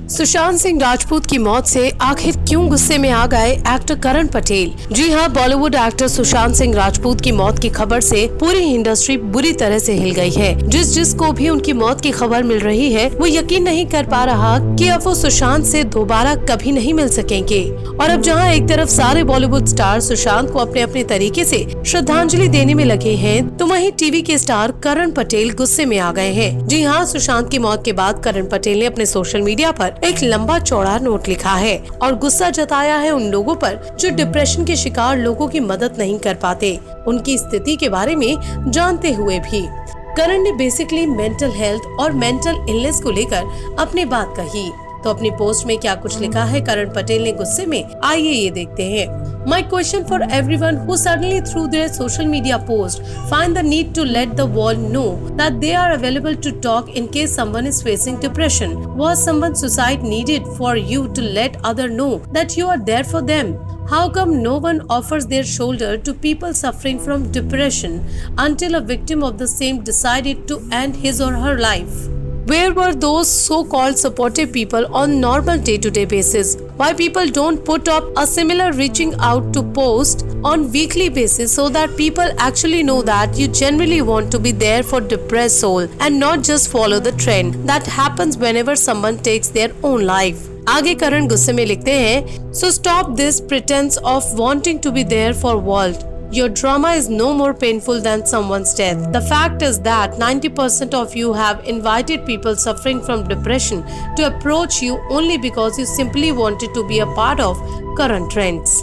सुशांत सिंह राजपूत की मौत से आखिर क्यों गुस्से में आ गए एक्टर करण पटेल? जी हां, बॉलीवुड एक्टर सुशांत सिंह राजपूत की मौत की खबर से पूरी इंडस्ट्री बुरी तरह से हिल गई है। जिसको भी उनकी मौत की खबर मिल रही है वो यकीन नहीं कर पा रहा कि अब वो सुशांत से दोबारा कभी नहीं मिल सकेंगे। और अब जहां एक तरफ सारे बॉलीवुड स्टार सुशांत को अपने अपने तरीके से श्रद्धांजलि देने में लगे हैं, तो वहीं टीवी के स्टार करण पटेल गुस्से में आ गए हैं। जी हाँ, सुशांत की मौत के बाद करण पटेल ने अपने सोशल मीडिया पर एक लंबा चौड़ा नोट लिखा है और गुस्सा जताया है उन लोगों पर जो डिप्रेशन के शिकार लोगों की मदद नहीं कर पाते, उनकी स्थिति के बारे में जानते हुए भी। करण ने बेसिकली मेंटल हेल्थ और मेंटल इलनेस को लेकर अपनी बात कही। तो अपनी पोस्ट में क्या कुछ लिखा है करण पटेल ने गुस्से में, आइए ये देखते हैं। My question for everyone who suddenly through their social media post find the need to let the world know that they are available to talk in case someone is facing depression. Was someone's suicide needed for you to let other know that you are there for them? How come no one offers their shoulder to people suffering from depression until a victim of the same decided to end his or her life? Where were those so-called supportive people on normal day-to-day basis? Why people don't put up a similar reaching out to post on weekly basis so that people actually know that you genuinely want to be there for depressed soul and not just follow the trend that happens whenever someone takes their own life? आगे करण गुस्से में लिखते हैं, So stop this pretense of wanting to be there for world. Your drama is no more painful than someone's death. The fact is that 90% of you have invited people suffering from depression to approach you only because you simply wanted to be a part of current trends.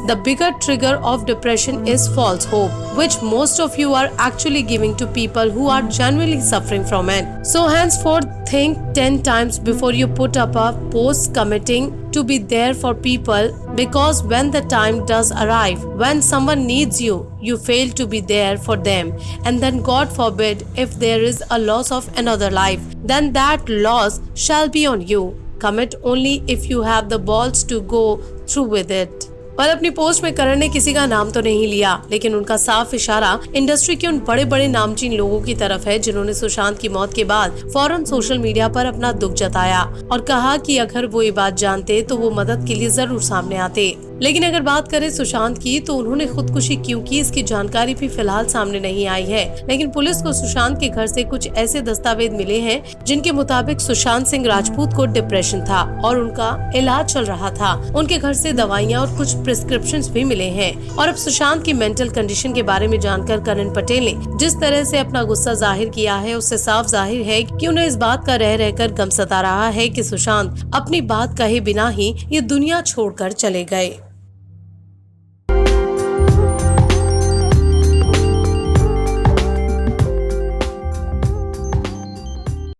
The bigger trigger of depression is false hope, which most of you are actually giving to people who are genuinely suffering from it. So henceforth, think 10 times before you put up a post committing to be there for people, because when the time does arrive, when someone needs you, you fail to be there for them, and then God forbid if there is a loss of another life, then that loss shall be on you. Commit only if you have the balls to go through with it. और अपनी post में करण ने किसी का नाम तो नहीं लिया, लेकिन उनका साफ इशारा इंडस्ट्री के उन बड़े बड़े नामचीन लोगों की तरफ है जिन्होंने सुशांत की मौत के बाद फौरन सोशल मीडिया पर अपना दुख जताया और कहा कि अगर वो ये बात जानते तो वो मदद के लिए जरूर सामने आते। लेकिन अगर बात करें सुशांत की, तो उन्होंने खुदकुशी क्यों की इसकी जानकारी भी फिलहाल सामने नहीं आई है। लेकिन पुलिस को सुशांत के घर से कुछ ऐसे दस्तावेज मिले हैं जिनके मुताबिक सुशांत सिंह राजपूत को डिप्रेशन था और उनका इलाज चल रहा था। उनके घर से दवाइयाँ और कुछ प्रिस्क्रिप्शंस भी मिले हैं। और अब सुशांत की मेंटल कंडीशन के बारे में जानकर करण पटेल ने जिस तरह से अपना गुस्सा जाहिर किया है, उससे साफ जाहिर है कि उन्हें इस बात का रह रहकर गम सता रहा है कि सुशांत अपनी बात कहे बिना ही ये दुनिया छोड़कर चले गए।